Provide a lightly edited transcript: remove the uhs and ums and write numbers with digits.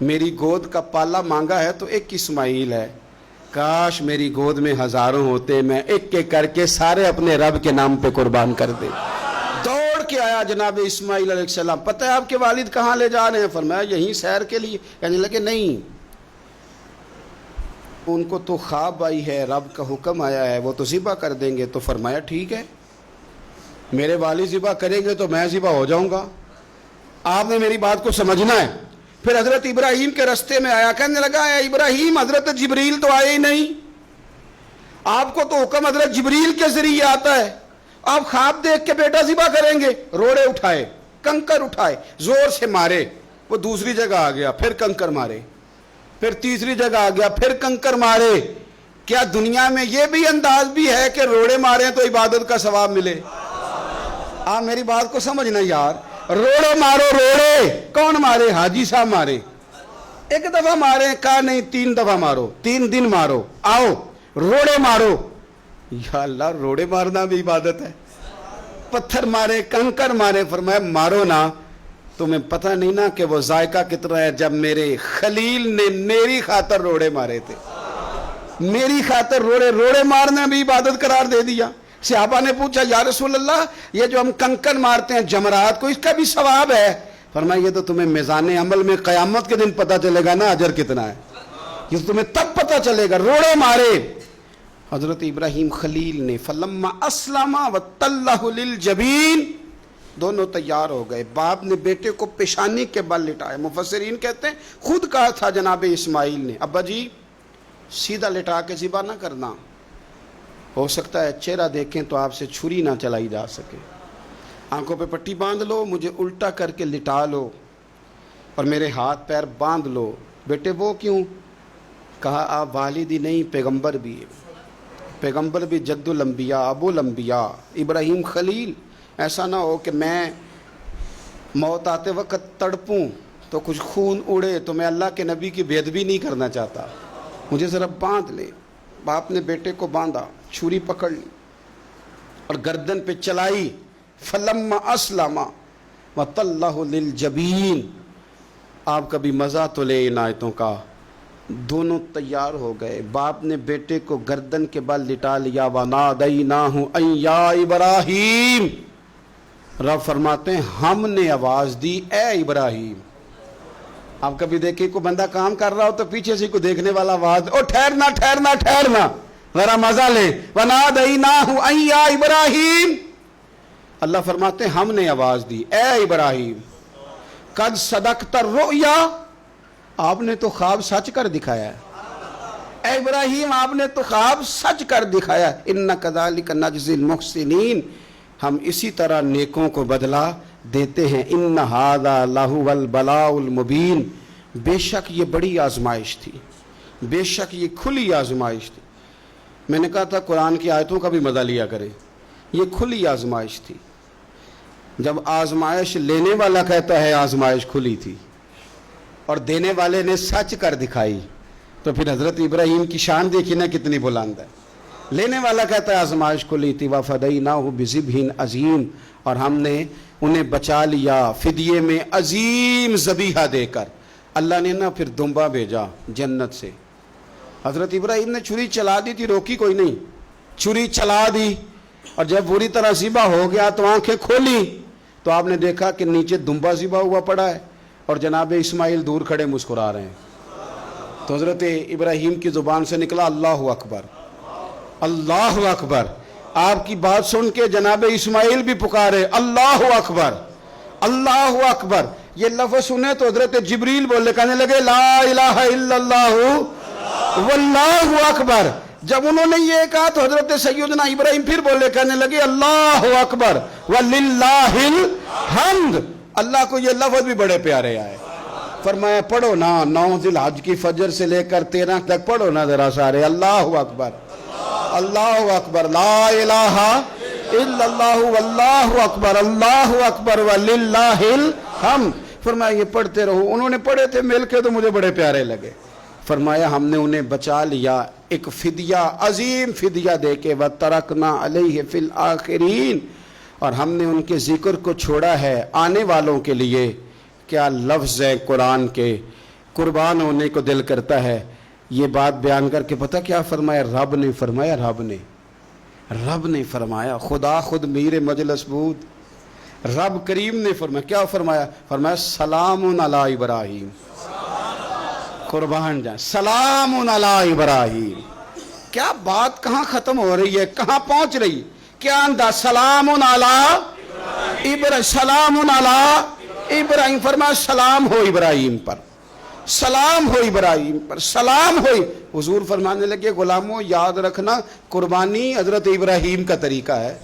میری گود کا پالا مانگا ہے تو ایک اسماعیل ہے، کاش میری گود میں ہزاروں ہوتے، میں ایک ایک کر کے سارے اپنے رب کے نام پہ قربان کر دے۔ دوڑ کے آیا جناب اسماعیل علیہ السلام، پتہ ہے آپ کے والد کہاں لے جا رہے ہیں؟ فرمایا یہیں سیر کے لیے۔ کہنے لگے نہیں، ان کو تو خواب آئی ہے، رب کا حکم آیا ہے، وہ تو ذبح کر دیں گے۔ تو فرمایا ٹھیک ہے، میرے والد ذبح کریں گے تو میں ذبح ہو جاؤں گا، آپ نے میری بات کو سمجھنا ہے۔ پھر حضرت ابراہیم کے رستے میں آیا، کہنے لگا اے ابراہیم، حضرت جبریل تو آئے ہی نہیں، آپ کو تو حکم حضرت جبریل کے ذریعے آتا ہے، آپ خواب دیکھ کے بیٹا ذبح کریں گے؟ روڑے اٹھائے، کنکر اٹھائے، زور سے مارے، وہ دوسری جگہ آ گیا، پھر کنکر مارے، پھر تیسری جگہ آ گیا، پھر کنکر مارے۔ کیا دنیا میں یہ بھی انداز بھی ہے کہ روڑے ماریں تو عبادت کا ثواب ملے؟ آپ میری بات کو سمجھنا یار، روڑے مارو، روڑے کون مارے؟ حاجی صاحب مارے، ایک دفعہ مارے، کہا نہیں 3 دفعہ مارو، 3 دن مارو، آؤ روڑے مارو۔ یا اللہ، روڑے مارنا بھی عبادت ہے؟ پتھر مارے، کنکر مارے، فرمایا مارو نا، تمہیں پتہ نہیں نا کہ وہ ذائقہ کتنا ہے جب میرے خلیل نے میری خاطر روڑے مارے تھے، میری خاطر روڑے مارنا بھی عبادت قرار دے دیا۔ صحابہ نے پوچھا یا رسول اللہ، یہ جو ہم کنکر مارتے ہیں جمرات کو، اس کا بھی ثواب ہے؟ فرمایا یہ تو تمہیں میزان عمل میں قیامت کے دن پتہ چلے گا نا اجر کتنا ہے، یہ تو تمہیں تب پتہ چلے گا۔ روڑے مارے حضرت ابراہیم خلیل نے، فلما اسلم وتلہ للجبین، دونوں تیار ہو گئے، باپ نے بیٹے کو پیشانی کے بل لٹایا۔ مفسرین کہتے ہیں خود کہا تھا جناب اسماعیل نے، ابا جی سیدھا لٹا کے ذبح نہ کرنا، ہو سکتا ہے چہرہ دیکھیں تو آپ سے چھری نہ چلائی جا سکے، آنکھوں پہ پٹی باندھ لو، مجھے الٹا کر کے لٹا لو اور میرے ہاتھ پیر باندھ لو۔ بیٹے وہ کیوں؟ کہا آپ والد ہی نہیں، پیغمبر بھی ہے، پیغمبر بھی جد الانبیاء، ابو الانبیاء ابراہیم خلیل، ایسا نہ ہو کہ میں موت آتے وقت تڑپوں تو کچھ خون اڑے تو میں اللہ کے نبی کی بے ادبی نہیں کرنا چاہتا، مجھے ذرا باندھ لے۔ باپ نے بیٹے کو باندھا، چھری پکڑ لی اور گردن پہ چلائی، فلما اسلم وتلہ للجبین۔ آپ کبھی مزہ تو لے ان آیتوں کا، دونوں تیار ہو گئے، باپ نے بیٹے کو گردن کے بل لٹا لیا، وَنَادَيْنَاهُ أَن يَا إِبْرَاهِيمُ، رب فرماتے ہیں ہم نے آواز دی اے ابراہیم۔ آپ کبھی دیکھیں کوئی بندہ کام کر رہا ہو تو پیچھے سے کوئی دیکھنے والا آواز، او ٹھہرنا ٹھہرنا ٹھہرنا، ذرا مزہ لے، وَنَادَيْنَاهُ أَن يَا إِبْرَاهِيمُ، اللہ فرماتے ہیں ہم نے آواز دی اے ابراہیم، قد صدقت الرؤیا، آپ نے تو خواب سچ کر دکھایا ہے، اے ابراہیم آپ نے تو خواب سچ کر دکھایا، اِنَّ كَذَلِكَ نَجْزِي الْمُحْسِنِينَ، ہم اسی طرح نیکوں کو بدلہ دیتے ہیں، اِنَّ هَذَا لَهُوَ الْبَلَاءُ الْمُبِينُ، بے شک یہ بڑی آزمائش تھی، بے شک یہ کھلی آزمائش تھی۔ میں نے کہا تھا قرآن کی آیتوں کا بھی مزہ لیا کریں، یہ کھلی آزمائش تھی۔ جب آزمائش لینے والا کہتا ہے آزمائش کھلی تھی اور دینے والے نے سچ کر دکھائی، تو پھر حضرت ابراہیم کی شان دیکھی نا کتنی بلند ہے۔ لینے والا کہتا ہے آزمائش کھلی تھی، وَفَدَيْنَاهُ بِذِبْحٍ عَظِيمٍ، اور ہم نے انہیں بچا لیا فدیے میں عظیم ذبیحہ دے کر۔ اللہ نے نا پھر دمبا بھیجا جنت سے، حضرت ابراہیم نے چھری چلا دی تھی، روکی کوئی نہیں، چھری چلا دی، اور جب پوری طرح ذبح ہو گیا تو آنکھیں کھولی تو آپ نے دیکھا کہ نیچے دمبا ذبح ہوا پڑا ہے اور جناب اسماعیل دور کھڑے مسکرا رہے ہیں۔ تو حضرت ابراہیم کی زبان سے نکلا اللہ اکبر، اللہ اکبر۔ آپ کی بات سن کے جناب اسماعیل بھی پکارے اللہ اکبر، اللہ اکبر۔ یہ لفظ سنے تو حضرت جبریل بولے، کہنے لگے لا الہ الا اللہ واللہ اکبر۔ جب انہوں نے یہ کہا تو حضرت سیدنا ابراہیم پھر بولے، کہنے لگے اللہ اکبر وللہ الحمد۔ اللہ کو یہ لفظ بھی بڑے پیارے آئے، فرمایا پڑھو نا 9 ذی الحج کی فجر سے لے کر 13 تک پڑھو نا ذرا سارے، اللہ اکبر اللہ اکبر، لا الہ الا اللہ واللہ اکبر، اللہ اکبر وللہ الحمد۔ فرمایا یہ پڑھتے رہو۔ انہوں نے پڑھے تھے مل کے تو مجھے بڑے پیارے لگے۔ فرمایا ہم نے انہیں بچا لیا ایک فدیہ، عظیم فدیہ دے کے، وَتَرَكْنَا عَلَيْهِ فِي الْآخِرِينَ، اور ہم نے ان کے ذکر کو چھوڑا ہے آنے والوں کے لیے۔ کیا لفظ ہے قرآن کے، قربان ہونے کو دل کرتا ہے. یہ بات بیان کر کے پتہ کیا فرمایا؟ رب نے فرمایا، رب نے فرمایا، خدا خود میر مجلس بود، رب کریم نے فرمایا. کیا فرمایا؟ فرمایا سلام علی ابراہیم. قربان جائیں، سلام علی ابراہیم. کیا بات کہاں ختم ہو رہی ہے، کہاں پہنچ رہی ہے؟ کیا انداز؟ سلام علی ابراہیم، سلام علی ابراہیم. فرمایا سلام ہو ابراہیم پر، سلام ہو ابراہیم پر، سلام ہو. حضور فرمانے لگے غلاموں یاد رکھنا قربانی حضرت ابراہیم کا طریقہ ہے.